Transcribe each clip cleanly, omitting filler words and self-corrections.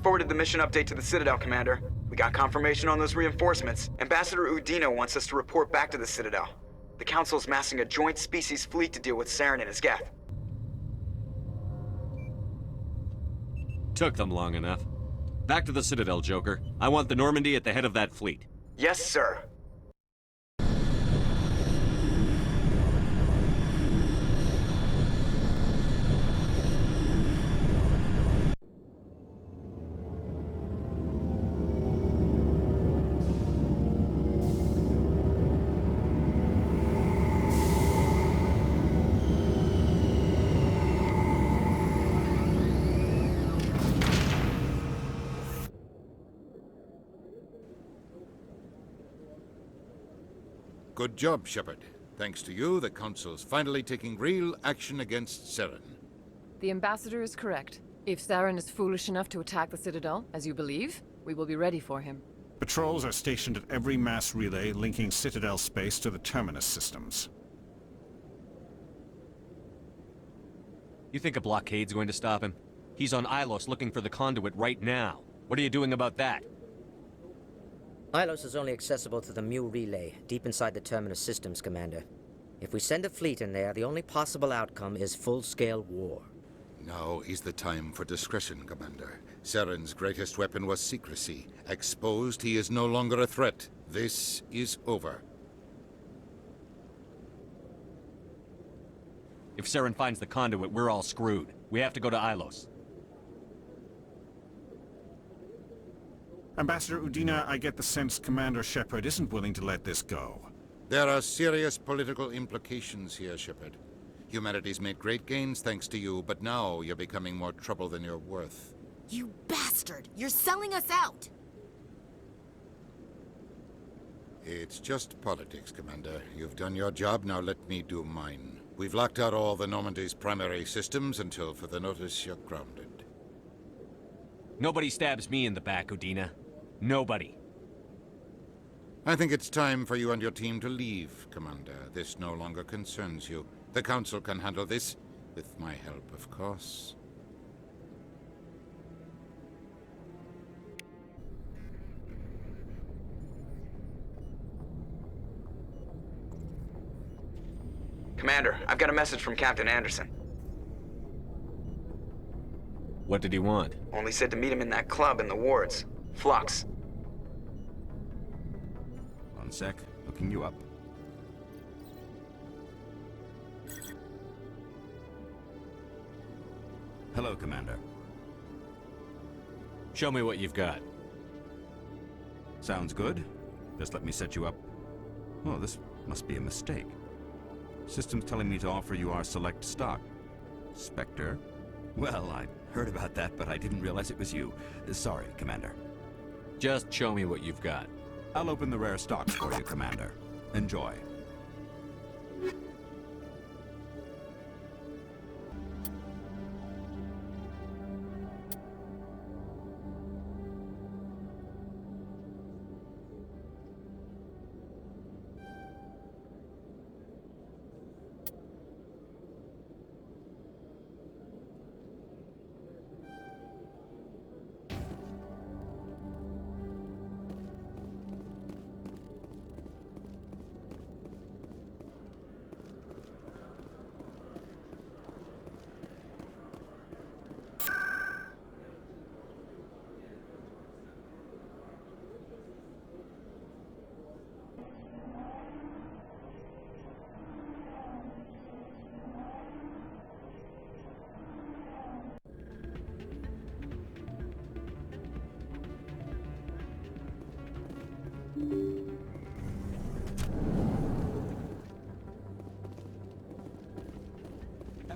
forwarded the mission update to the Citadel, Commander. We got confirmation on those reinforcements. Ambassador Udina wants us to report back to the Citadel. The Council's massing a joint species fleet to deal with Saren and his Geth. Took them long enough. Back to the Citadel, Joker. I want the Normandy at the head of that fleet. Yes, sir. Good job, Shepard. Thanks to you, the Council's finally taking real action against Saren. The Ambassador is correct. If Saren is foolish enough to attack the Citadel, as you believe, we will be ready for him. Patrols are stationed at every mass relay linking Citadel space to the Terminus systems. You think a blockade's going to stop him? He's on Ilos looking for the conduit right now. What are you doing about that? Ilos is only accessible to the Mu relay, deep inside the Terminus systems, Commander. If we send a fleet in there, the only possible outcome is full-scale war. Now is the time for discretion, Commander. Saren's greatest weapon was secrecy. Exposed, he is no longer a threat. This is over. If Saren finds the conduit, we're all screwed. We have to go to Ilos. Ambassador Udina, I get the sense Commander Shepard isn't willing to let this go. There are serious political implications here, Shepard. Humanity's made great gains thanks to you, but now you're becoming more trouble than you're worth. You bastard! You're selling us out! It's just politics, Commander. You've done your job, now let me do mine. We've locked out all the Normandy's primary systems until further notice you're grounded. Nobody stabs me in the back, Udina. Nobody. I think it's time for you and your team to leave, Commander. This no longer concerns you. The Council can handle this, with my help, of course. Commander, I've got a message from Captain Anderson. What did he want? Only said to meet him in that club in the wards. Flux. One sec. Looking you up. Hello, Commander. Show me what you've got. Sounds good. Just let me set you up. Oh, this must be a mistake. System's telling me to offer you our select stock. Spectre? Well, I heard about that, but I didn't realize it was you. Sorry, Commander. Just show me what you've got. I'll open the rare stocks for you, Commander. Enjoy.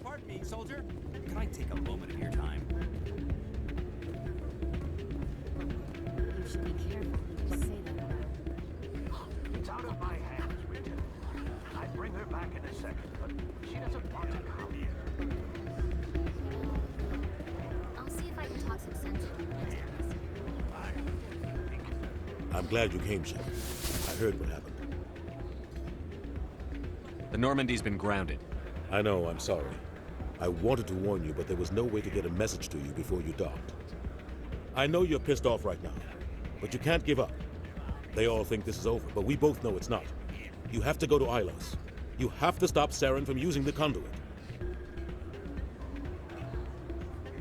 Pardon me, soldier. Can I take a moment of your time? You should be careful when you say that. It's out of my hands, Richard. I'd bring her back in a second, but she doesn't want to come. I'll see if I can talk some sense into her. I'm glad you came, Shepard. I heard what happened. The Normandy's been grounded. I know, I'm sorry. I wanted to warn you, but there was no way to get a message to you before you docked. I know you're pissed off right now, but you can't give up. They all think this is over, but we both know it's not. You have to go to Ilos. You have to stop Saren from using the conduit.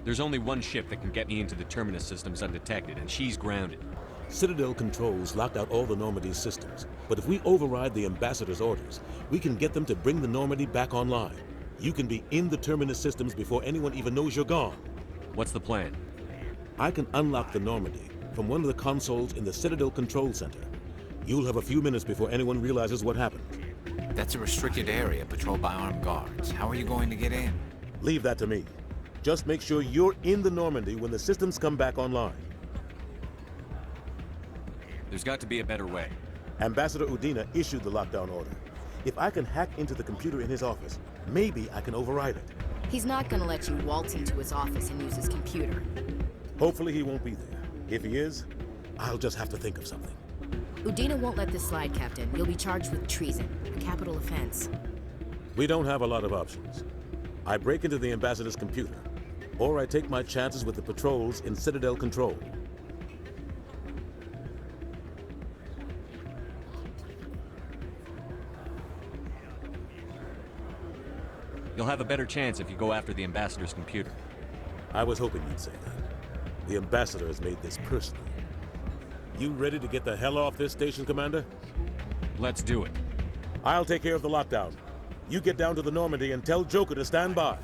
There's only one ship that can get me into the Terminus systems undetected, and she's grounded. Citadel controls locked out all the Normandy's systems, but if we override the Ambassador's orders, we can get them to bring the Normandy back online. You can be in the Terminus systems before anyone even knows you're gone. What's the plan? I can unlock the Normandy from one of the consoles in the Citadel Control Center. You'll have a few minutes before anyone realizes what happened. That's a restricted area patrolled by armed guards. How are you going to get in? Leave that to me. Just make sure you're in the Normandy when the systems come back online. There's got to be a better way. Ambassador Udina issued the lockdown order. If I can hack into the computer in his office, maybe I can override it. He's not gonna let you waltz into his office and use his computer. Hopefully he won't be there. If he is, I'll just have to think of something. Udina won't let this slide, Captain. You'll be charged with treason, a capital offense. We don't have a lot of options. I break into the Ambassador's computer, or I take my chances with the patrols in Citadel Control. You'll have a better chance if you go after the Ambassador's computer. I was hoping you'd say that. The Ambassador has made this personal. You ready to get the hell off this station, Commander? Let's do it. I'll take care of the lockdown. You get down to the Normandy and tell Joker to stand by.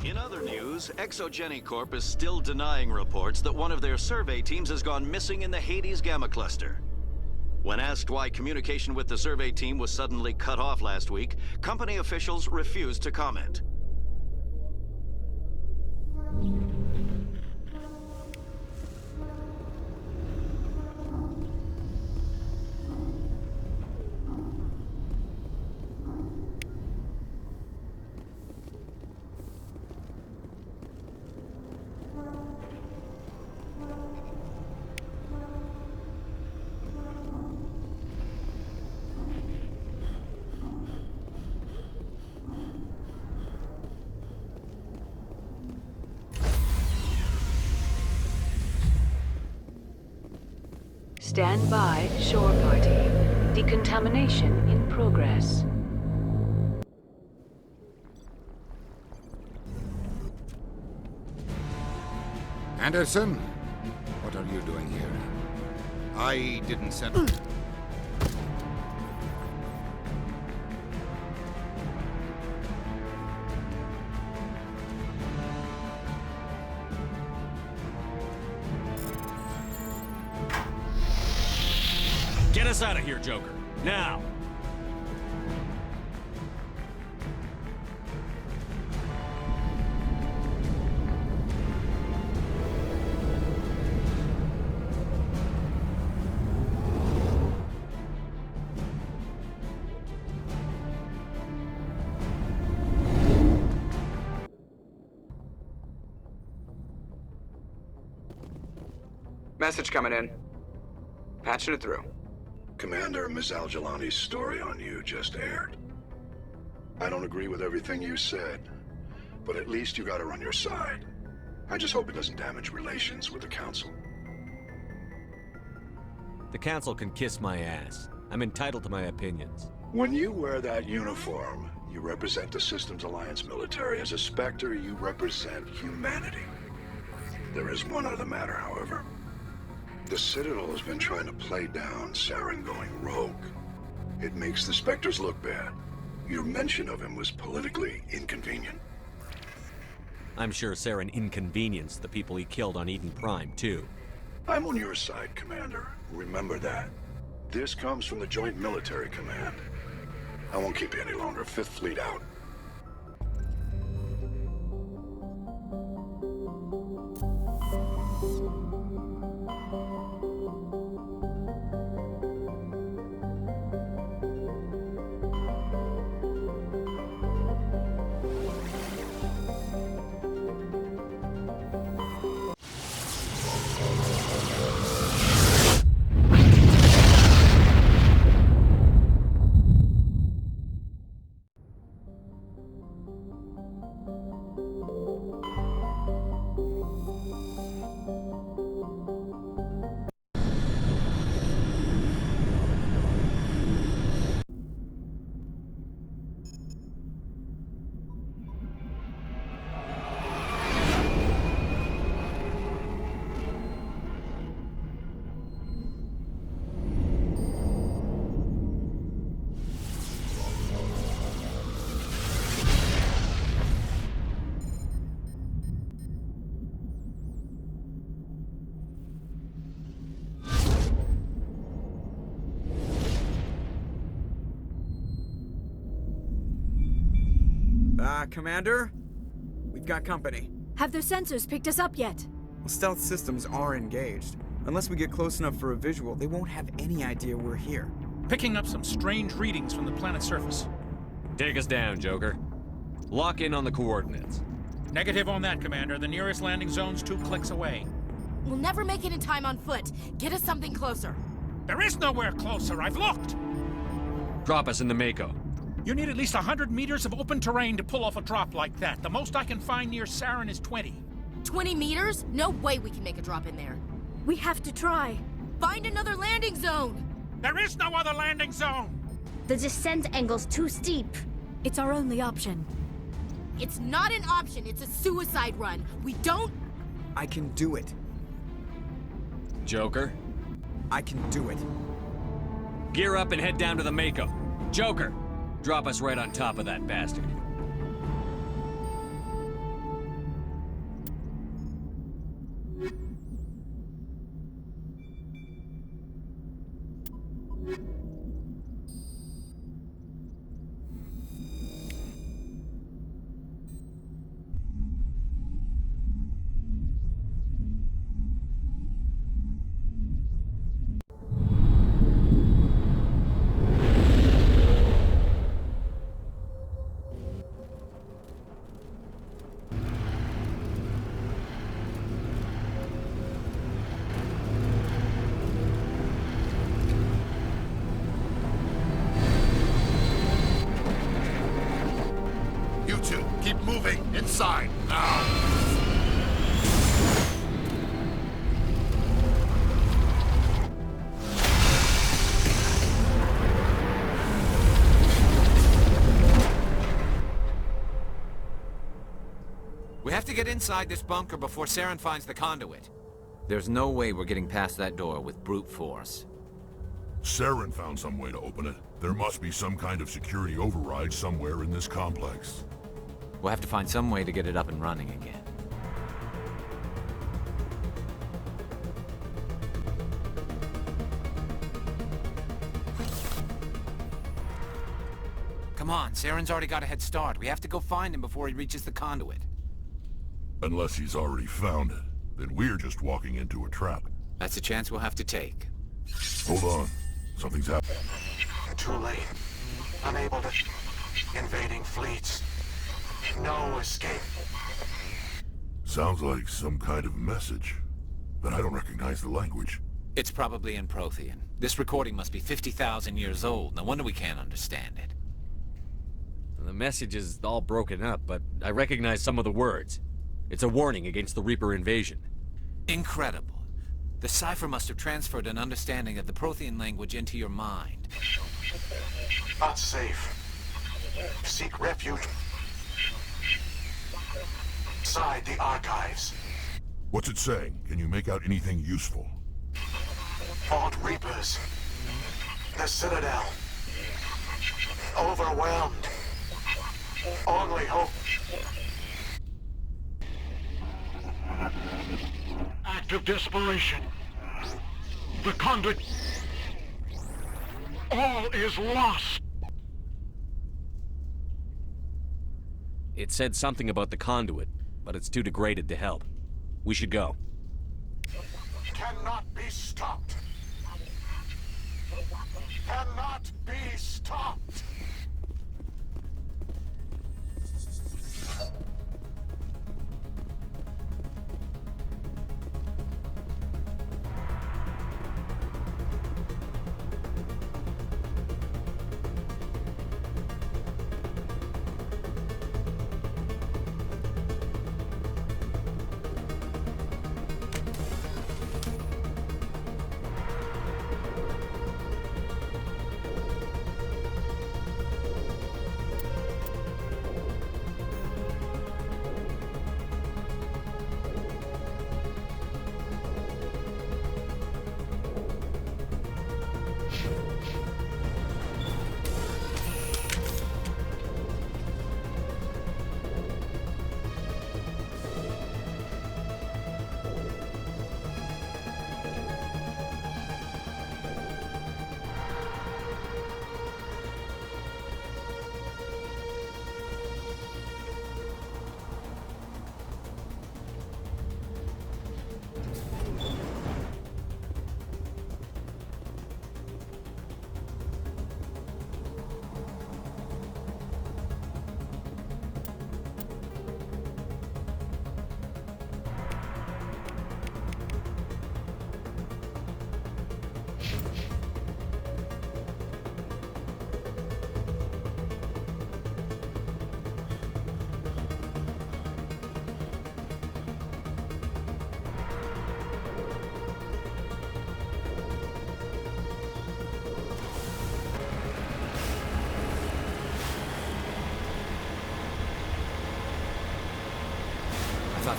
In other news, Exogeny Corp is still denying reports that one of their survey teams has gone missing in the Hades Gamma Cluster. When asked why communication with the survey team was suddenly cut off last week, company officials refused to comment. Stand by, shore party. Decontamination in progress. Anderson? What are you doing here? I didn't send... Get us out of here, Joker. Now! Message coming in. Patching it through. Commander, Ms. Al-Jalani's story on you just aired. I don't agree with everything you said, but at least you got her on your side. I just hope it doesn't damage relations with the Council. The Council can kiss my ass. I'm entitled to my opinions. When you wear that uniform, you represent the Systems Alliance military. As a Spectre, you represent humanity. There is one other matter, however. The Citadel has been trying to play down Saren going rogue. It makes the Spectres look bad. Your mention of him was politically inconvenient. I'm sure Saren inconvenienced the people he killed on Eden Prime, too. I'm on your side, Commander. Remember that. This comes from the Joint Military Command. I won't keep you any longer. Fifth Fleet out. Commander? We've got company. Have their sensors picked us up yet? Well, stealth systems are engaged. Unless we get close enough for a visual, they won't have any idea we're here. Picking up some strange readings from the planet's surface. Take us down, Joker. Lock in on the coordinates. Negative on that, Commander. The nearest landing zone's 2 clicks away. We'll never make it in time on foot. Get us something closer. There is nowhere closer. I've looked. Drop us in the Mako. You need at least 100 meters of open terrain to pull off a drop like that. The most I can find near Saren is 20. 20 meters? No way we can make a drop in there. We have to try. Find another landing zone! There is no other landing zone! The descent angle's too steep. It's our only option. It's not an option, it's a suicide run. We don't... I can do it. Joker? I can do it. Gear up and head down to the Mako. Joker, drop us right on top of that bastard. You two, keep moving. Inside, now. We have to get inside this bunker before Saren finds the conduit. There's no way we're getting past that door with brute force. Saren found some way to open it. There must be some kind of security override somewhere in this complex. We'll have to find some way to get it up and running again. Come on, Saren's already got a head start. We have to go find him before he reaches the conduit. Unless he's already found it, then we're just walking into a trap. That's a chance we'll have to take. Hold on. Something's happening. Too late. Unable to... Invading fleets. No escape. Sounds like some kind of message, but I don't recognize the language. It's probably in Prothean. This recording must be 50,000 years old. No wonder we can't understand it. The message is all broken up, but I recognize some of the words. It's a warning against the Reaper invasion. Incredible. The cipher must have transferred an understanding of the Prothean language into your mind. Not safe. Seek refuge. Inside the archives. What's it saying? Can you make out anything useful? Fought Reapers. The Citadel. Overwhelmed. Only hope. Act of desperation. The conduit. All is lost. It said something about the conduit, but it's too degraded to help. We should go. Cannot be stopped. Cannot be stopped.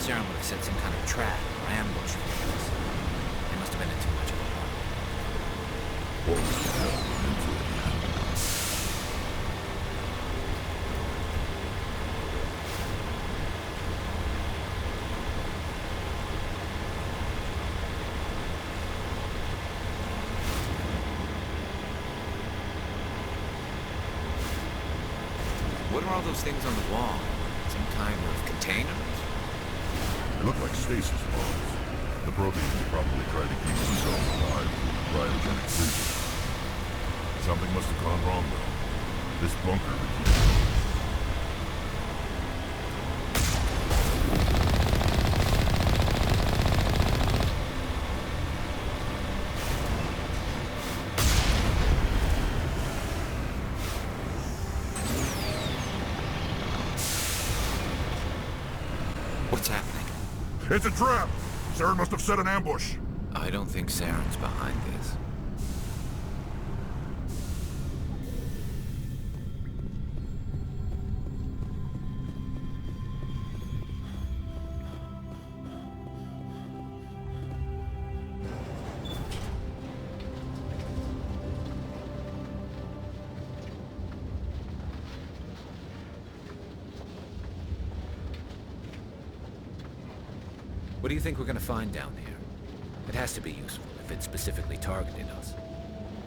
Saren would have set some kind of trap or ambush for us. They must have been in too much of a hurry. What was the hell went into it? What are all those things on the wall? Some kind of containers? They look like stasis pods. The Protheans probably tried to keep themselves alive with cryogenic freezing. Something must have gone wrong, though. This bunker became... What's happening? It's a trap! Saren must have set an ambush. I don't think Saren's behind this. What do you think we're gonna find down there? It has to be useful if it specifically targeted us.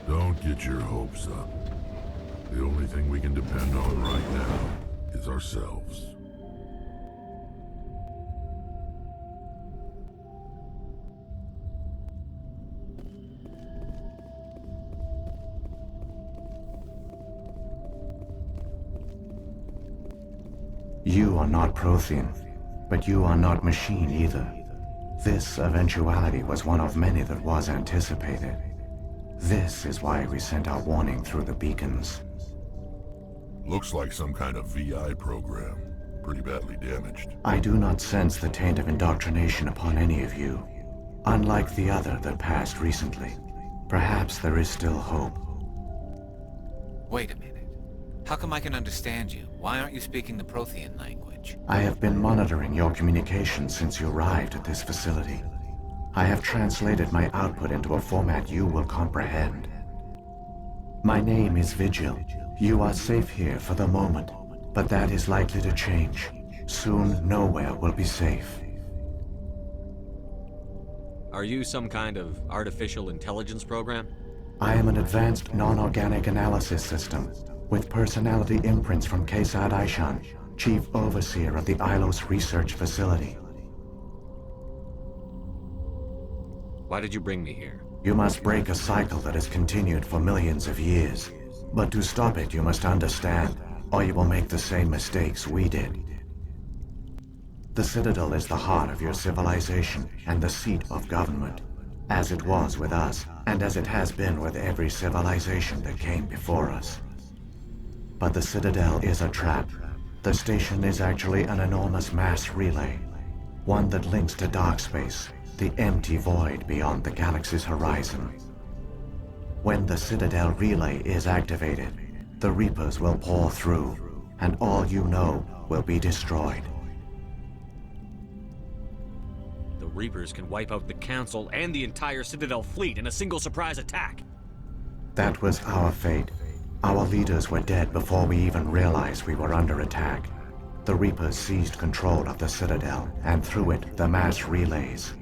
Don't get your hopes up. The only thing we can depend on right now is ourselves. You are not Prothean, but you are not machine either. This eventuality was one of many that was anticipated. This is why we sent our warning through the beacons. Looks like some kind of VI program. Pretty badly damaged. I do not sense the taint of indoctrination upon any of you. Unlike the other that passed recently. Perhaps there is still hope. Wait a minute. How come I can understand you? Why aren't you speaking the Prothean language? I have been monitoring your communications since you arrived at this facility. I have translated my output into a format you will comprehend. My name is Vigil. You are safe here for the moment, but that is likely to change. Soon, nowhere will be safe. Are you some kind of artificial intelligence program? I am an advanced non-organic analysis system, with personality imprints from Kesad Aishan, Chief Overseer of the Ilos Research Facility. Why did you bring me here? You must break a cycle that has continued for millions of years. But to stop it, you must understand, or you will make the same mistakes we did. The Citadel is the heart of your civilization and the seat of government, as it was with us, and as it has been with every civilization that came before us. But the Citadel is a trap. The station is actually an enormous mass relay, one that links to dark space, the empty void beyond the galaxy's horizon. When the Citadel relay is activated, the Reapers will pour through, and all you know will be destroyed. The Reapers can wipe out the Council and the entire Citadel fleet in a single surprise attack. That was our fate. Our leaders were dead before we even realized we were under attack. The Reapers seized control of the Citadel, and through it, the mass relays.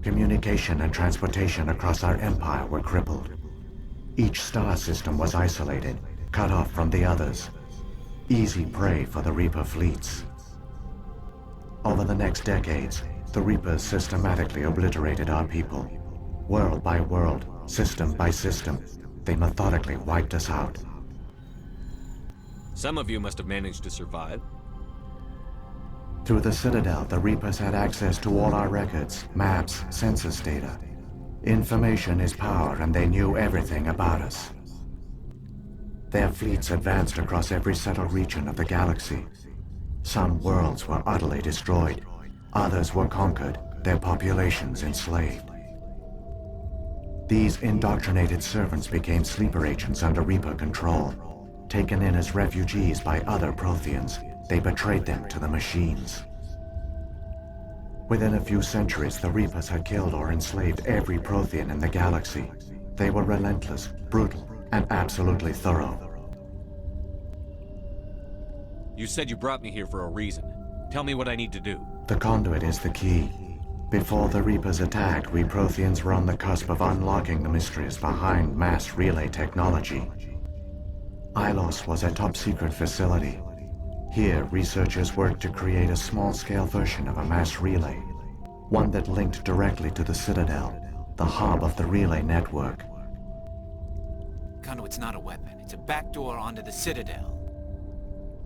Communication and transportation across our empire were crippled. Each star system was isolated, cut off from the others. Easy prey for the Reaper fleets. Over the next decades, the Reapers systematically obliterated our people. World by world, system by system, they methodically wiped us out. Some of you must have managed to survive. Through the Citadel, the Reapers had access to all our records, maps, census data. Information is power, and they knew everything about us. Their fleets advanced across every settled region of the galaxy. Some worlds were utterly destroyed. Others were conquered, their populations enslaved. These indoctrinated servants became sleeper agents under Reaper control. Taken in as refugees by other Protheans, they betrayed them to the machines. Within a few centuries, the Reapers had killed or enslaved every Prothean in the galaxy. They were relentless, brutal, and absolutely thorough. You said you brought me here for a reason. Tell me what I need to do. The conduit is the key. Before the Reapers attacked, we Protheans were on the cusp of unlocking the mysteries behind mass relay technology. Ilos was a top-secret facility. Here, researchers worked to create a small-scale version of a mass relay, one that linked directly to the Citadel, the hub of the relay network. Conduit's not a weapon. It's a backdoor onto the Citadel.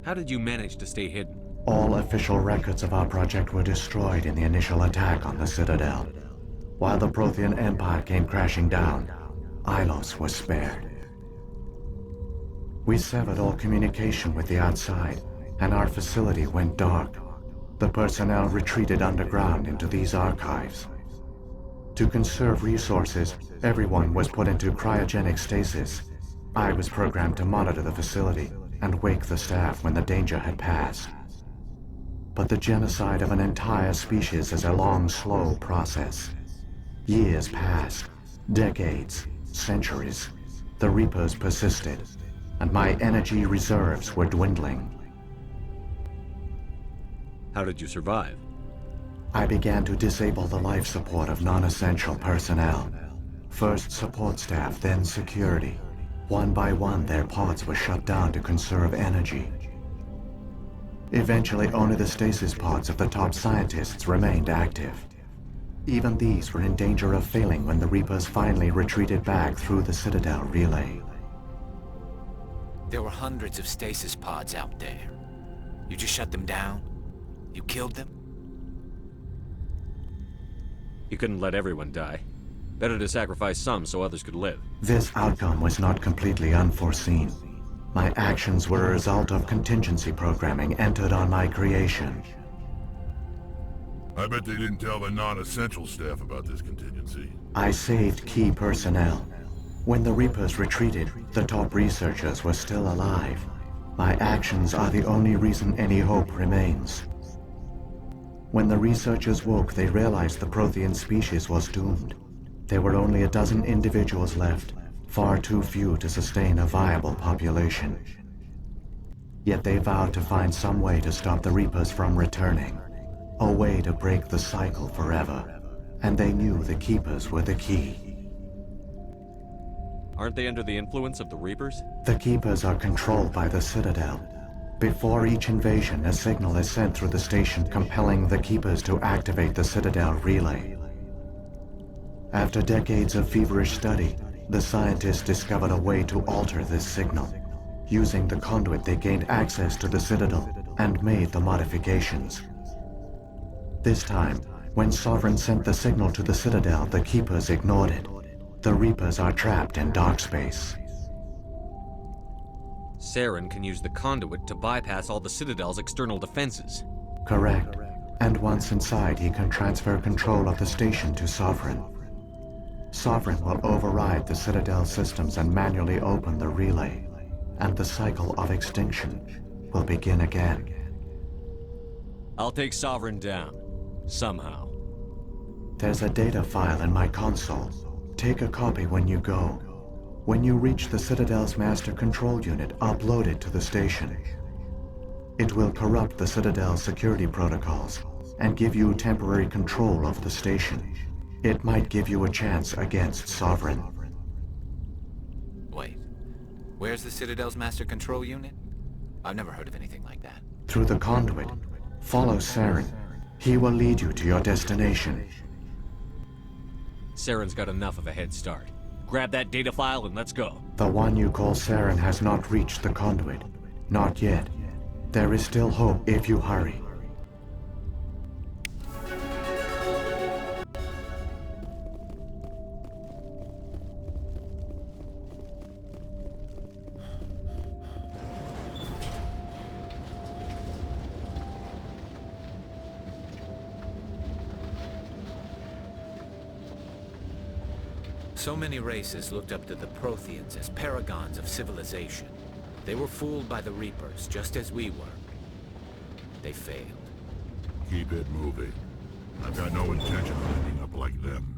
How did you manage to stay hidden? All official records of our project were destroyed in the initial attack on the Citadel. While the Prothean Empire came crashing down, Ilos was spared. We severed all communication with the outside, and our facility went dark. The personnel retreated underground into these archives. To conserve resources, everyone was put into cryogenic stasis. I was programmed to monitor the facility and wake the staff when the danger had passed. But the genocide of an entire species is a long, slow process. Years passed, decades, centuries. The Reapers persisted, and my energy reserves were dwindling. How did you survive? I began to disable the life support of non-essential personnel. First support staff, then security. One by one, their pods were shut down to conserve energy. Eventually, only the stasis pods of the top scientists remained active. Even these were in danger of failing when the Reapers finally retreated back through the Citadel relay. There were hundreds of stasis pods out there. You just shut them down? You killed them? You couldn't let everyone die. Better to sacrifice some so others could live. This outcome was not completely unforeseen. My actions were a result of contingency programming entered on my creation. I bet they didn't tell the non-essential staff about this contingency. I saved key personnel. When the Reapers retreated, the top researchers were still alive. My actions are the only reason any hope remains. When the researchers woke, they realized the Prothean species was doomed. There were only a dozen individuals left, far too few to sustain a viable population. Yet they vowed to find some way to stop the Reapers from returning, a way to break the cycle forever. And they knew the Keepers were the key. Aren't they under the influence of the Reapers? The Keepers are controlled by the Citadel. Before each invasion, a signal is sent through the station compelling the Keepers to activate the Citadel relay. After decades of feverish study, the scientists discovered a way to alter this signal. Using the conduit, they gained access to the Citadel and made the modifications. This time, when Sovereign sent the signal to the Citadel, the Keepers ignored it. The Reapers are trapped in dark space. Saren can use the conduit to bypass all the Citadel's external defenses. Correct. And once inside, he can transfer control of the station to Sovereign. Sovereign will override the Citadel systems and manually open the relay, and the cycle of extinction will begin again. I'll take Sovereign down. Somehow. There's a data file in my console. Take a copy when you go. When you reach the Citadel's master control unit, upload it to the station. It will corrupt the Citadel's security protocols and give you temporary control of the station. It might give you a chance against Sovereign. Wait. Where's the Citadel's master control unit? I've never heard of anything like that. Through the conduit, follow Saren. He will lead you to your destination. Saren's got enough of a head start. Grab that data file and let's go. The one you call Saren has not reached the conduit. Not yet. There is still hope if you hurry. So many races looked up to the Protheans as paragons of civilization. They were fooled by the Reapers, just as we were. They failed. Keep it moving. I've got no intention of ending up like them.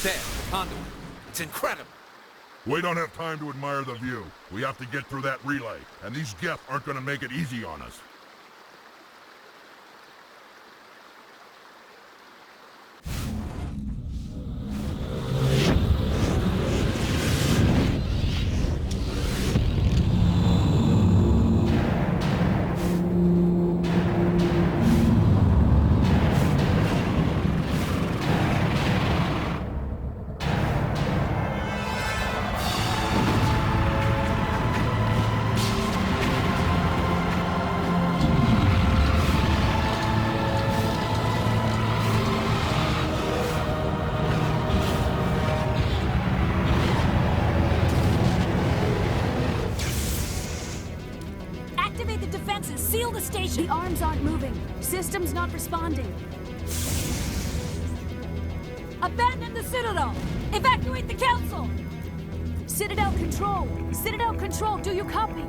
There, the conduit. It's incredible. We don't have time to admire the view. We have to get through that relay, and these Geth aren't gonna make it easy on us. Activate the defenses! Seal the station! The arms aren't moving. System's not responding. Abandon the Citadel! Evacuate the Council! Citadel Control! Citadel Control, do you copy?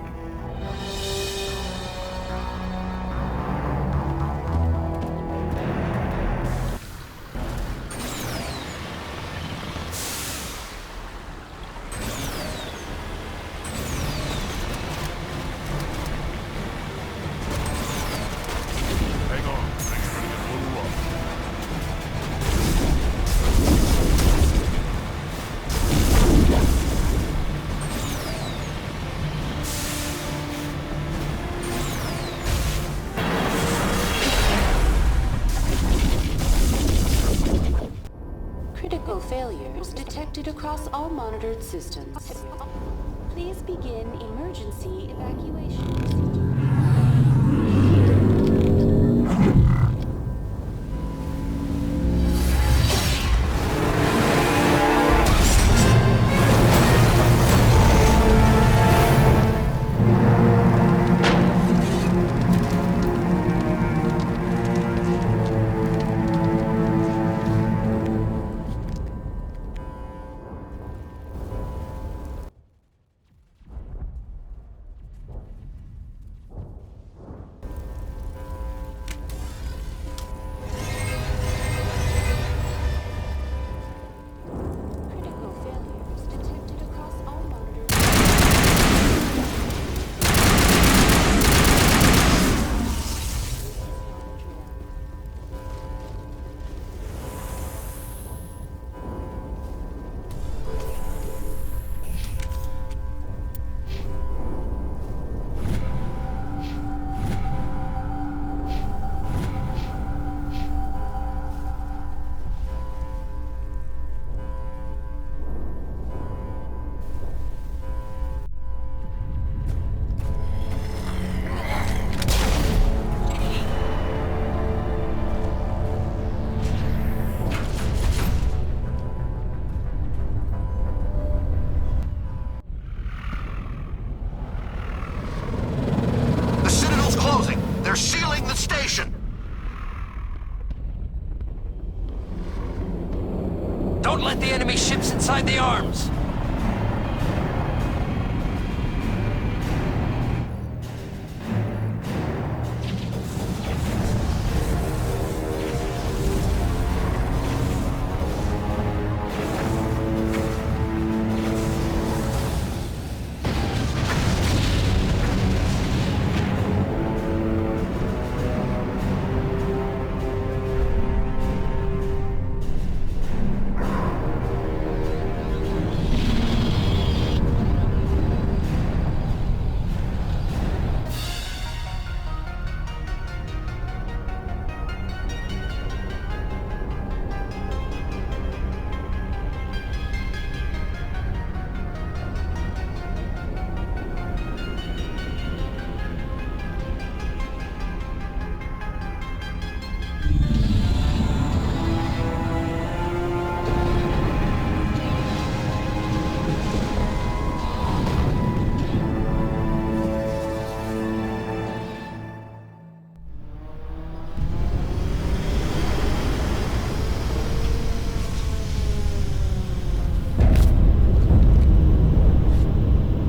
Critical failures detected across all monitored systems. Please begin emergency evacuation.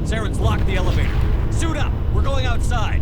Saren's locked the elevator. Suit up! We're going outside!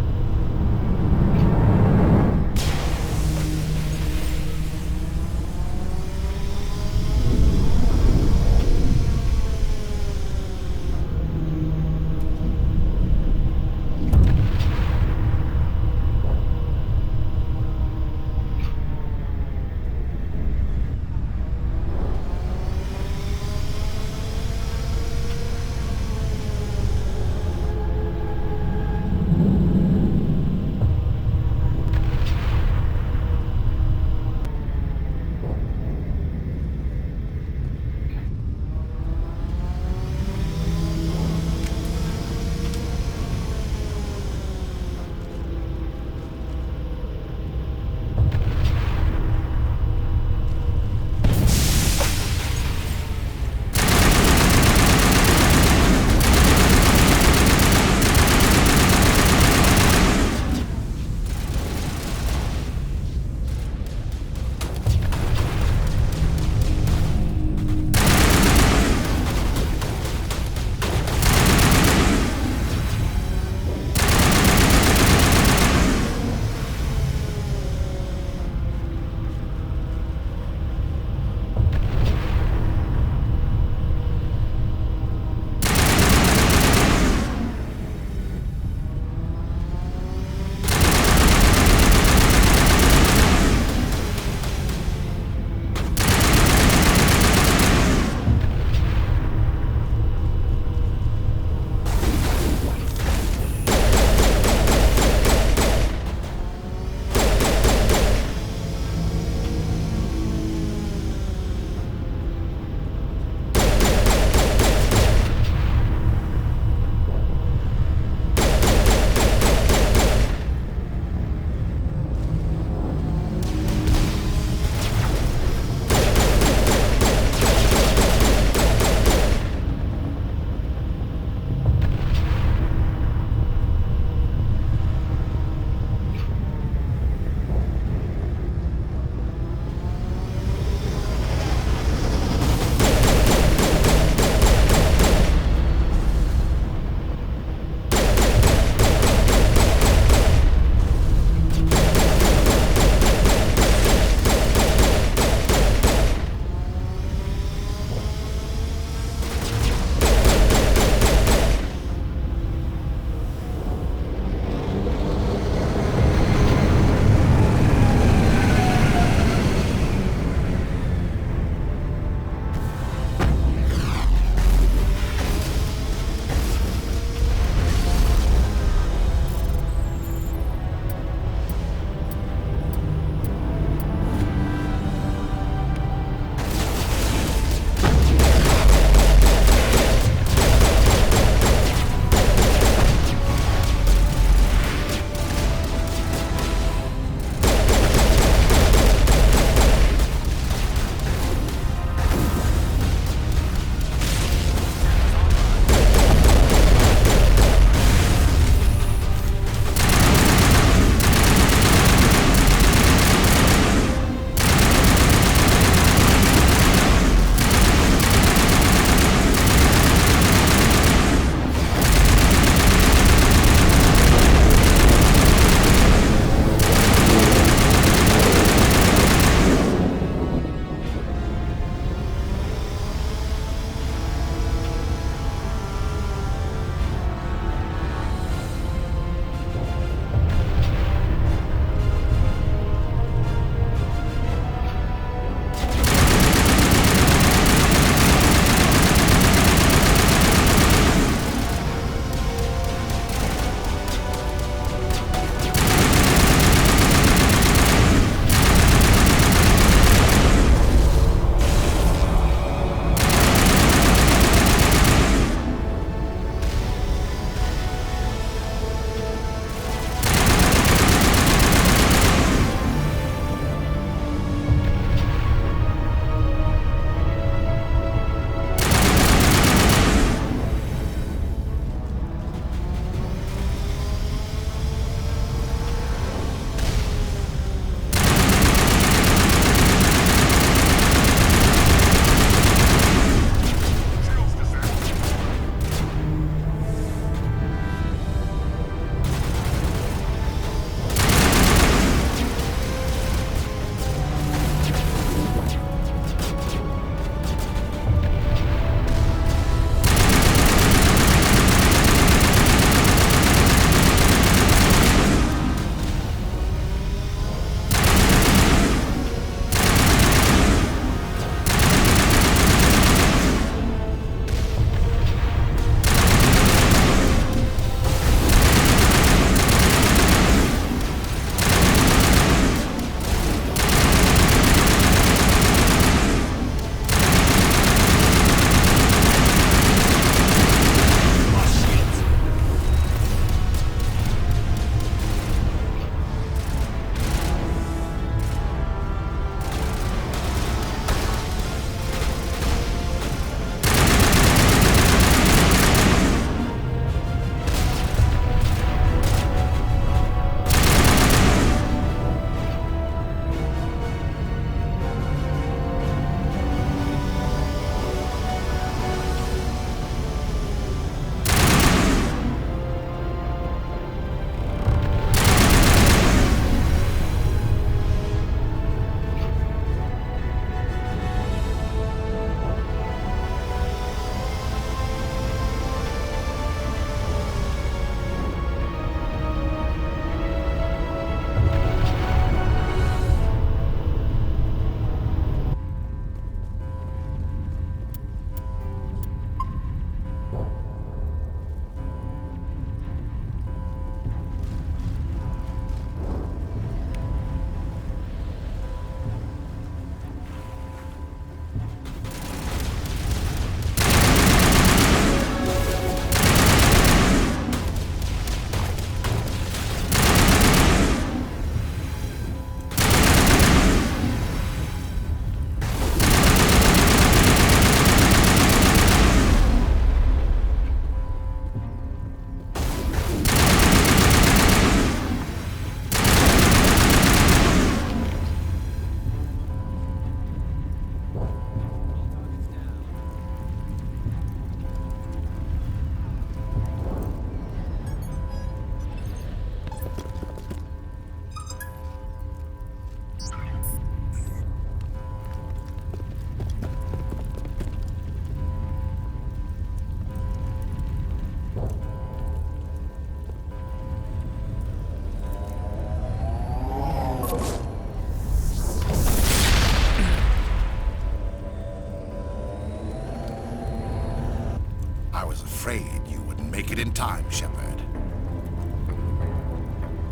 in time, Shepard.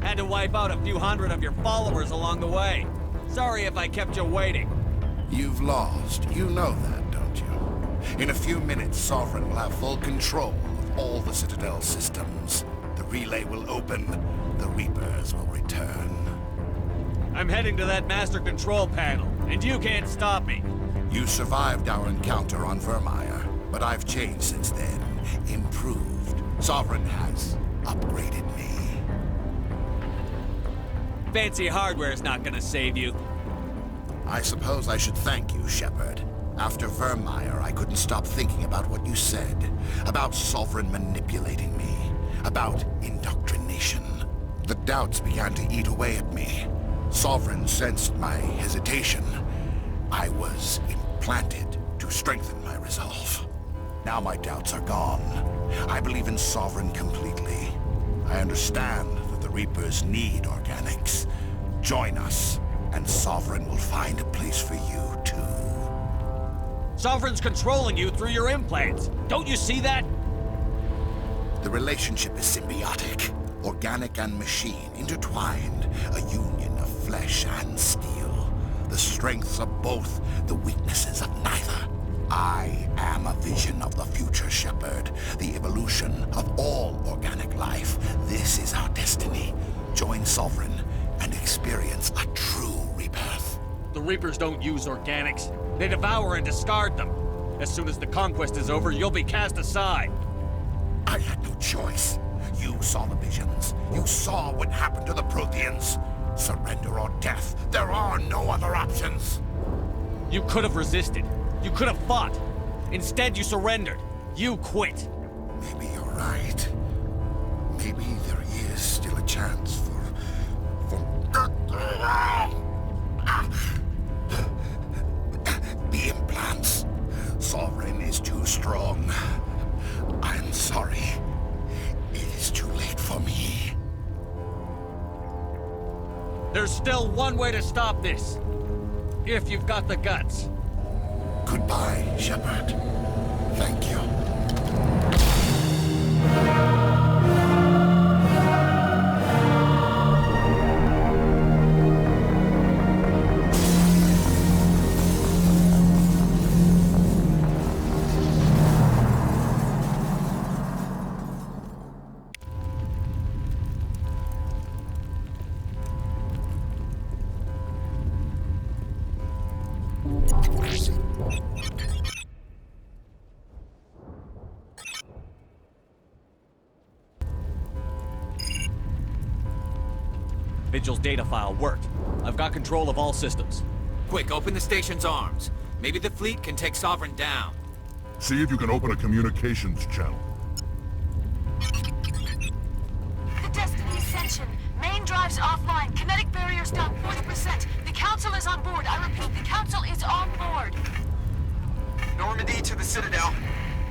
Had to wipe out a few hundred of your followers along the way. Sorry if I kept you waiting. You've lost. You know that, don't you? In a few minutes, Sovereign will have full control of all the Citadel systems. The relay will open. The Reapers will return. I'm heading to that master control panel, and you can't stop me. You survived our encounter on Vermeer, but I've changed since then. Improved. Sovereign has upgraded me. Fancy hardware's not gonna save you. I suppose I should thank you, Shepard. After Vermeer, I couldn't stop thinking about what you said. About Sovereign manipulating me. About indoctrination. The doubts began to eat away at me. Sovereign sensed my hesitation. I was implanted to strengthen my resolve. Now my doubts are gone. I believe in Sovereign completely. I understand that the Reapers need organics. Join us, and Sovereign will find a place for you, too. Sovereign's controlling you through your implants. Don't you see that? The relationship is symbiotic. Organic and machine, intertwined. A union of flesh and steel. The strengths of both, the weaknesses of neither. I am a vision of the future, Shepard. The evolution of all organic life. This is our destiny. Join Sovereign and experience a true rebirth. The Reapers don't use organics. They devour and discard them. As soon as the conquest is over, you'll be cast aside. I had no choice. You saw the visions. You saw what happened to the Protheans. Surrender or death. There are no other options. You could have resisted. You could have fought. Instead, you surrendered. You quit. Maybe you're right. Maybe there is still a chance for... The implants. Sovereign is too strong. I'm sorry. It is too late for me. There's still one way to stop this. If you've got the guts. Goodbye, Shepard. Thank you. Vigil's data file worked. I've got control of all systems. Quick, open the station's arms. Maybe the fleet can take Sovereign down. See if you can open a communications channel. The Destiny Ascension. Main drives offline. Kinetic barriers down 40%. The Council is on board. I repeat, the Council is on board. Normandy to the Citadel.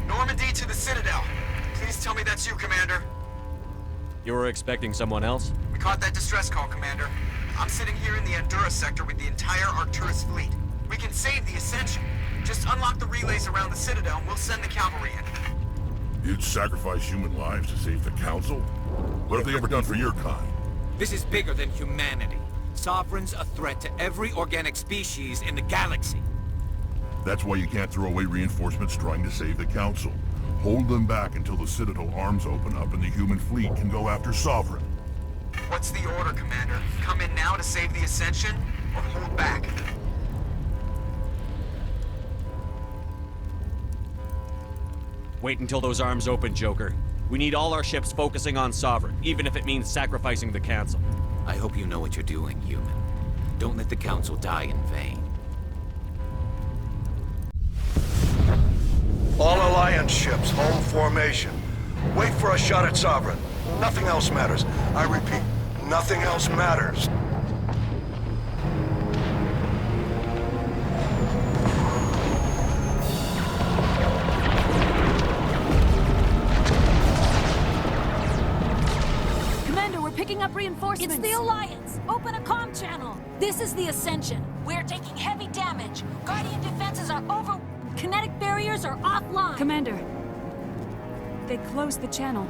Normandy to the Citadel. Please tell me that's you, Commander. You were expecting someone else? We caught that distress call, Commander. I'm sitting here in the Andurra sector with the entire Arcturus fleet. We can save the Ascension. Just unlock the relays around the Citadel and we'll send the cavalry in. You'd sacrifice human lives to save the Council? What have they ever done for your kind? This is bigger than humanity. Sovereign's a threat to every organic species in the galaxy. That's why you can't throw away reinforcements trying to save the Council. Hold them back until the Citadel arms open up and the human fleet can go after Sovereign. What's the order, Commander? Come in now to save the Ascension, or hold back? Wait until those arms open, Joker. We need all our ships focusing on Sovereign, even if it means sacrificing the Council. I hope you know what you're doing, human. Don't let the Council die in vain. All Alliance ships, home formation. Wait for a shot at Sovereign. Nothing else matters. I repeat, nothing else matters. Commander, we're picking up reinforcements. It's the Alliance. Open a comm channel. This is the Ascension. We're taking heavy damage. Guardian defenses are over. Kinetic barriers are offline. Commander, they closed the channel.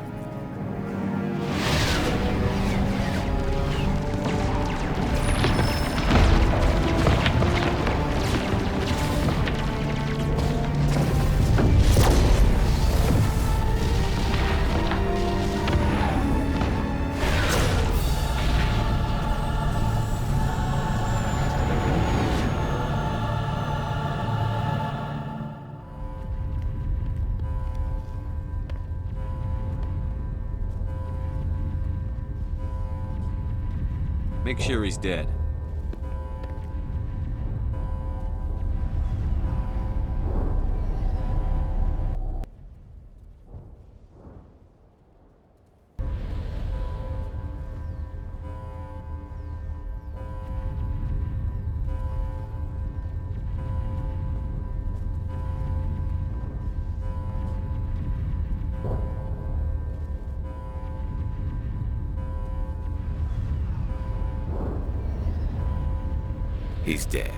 Make sure he's dead. He's dead.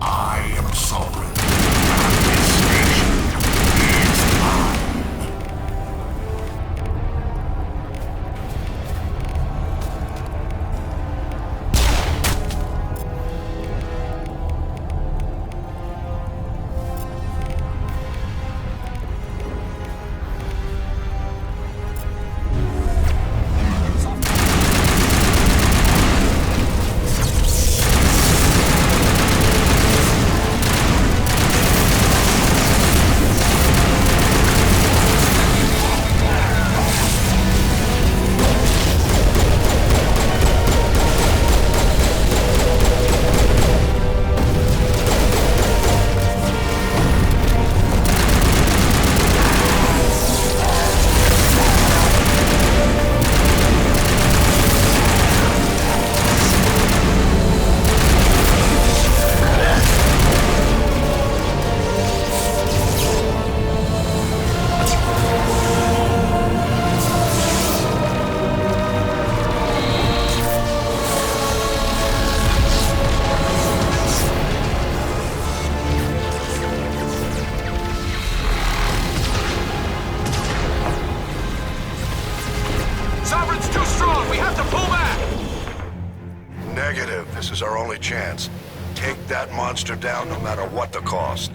I am sovereign. And this station is mine. Sovereign's too strong! We have to pull back! Negative. This is our only chance. Take that monster down no matter what the cost.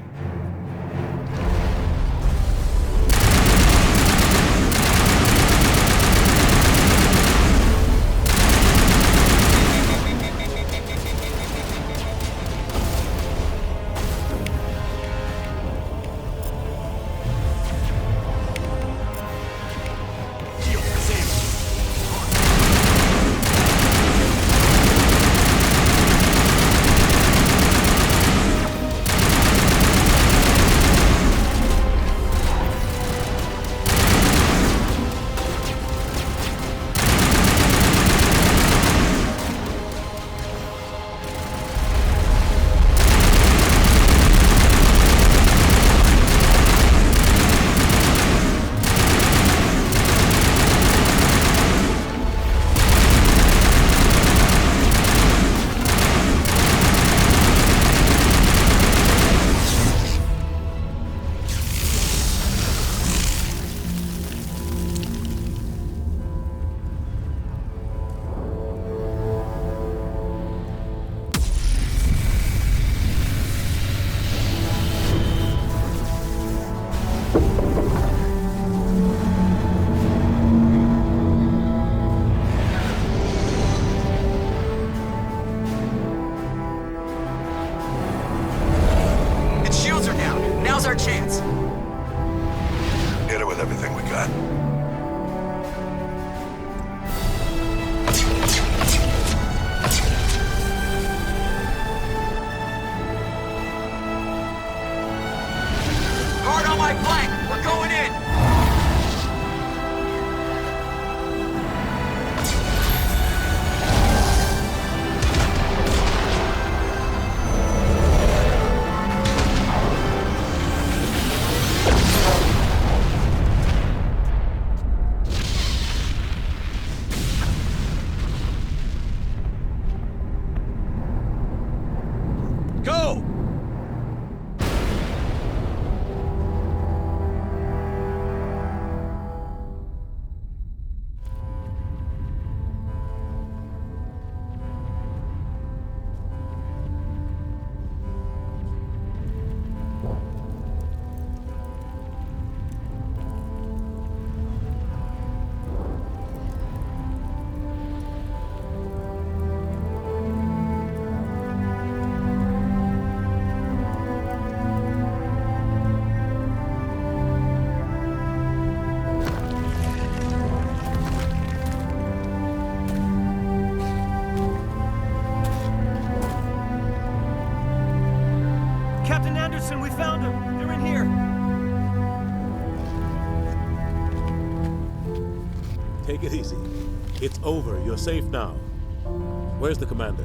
we found them! They're in here! Take it easy. It's over. You're safe now. Where's the commander?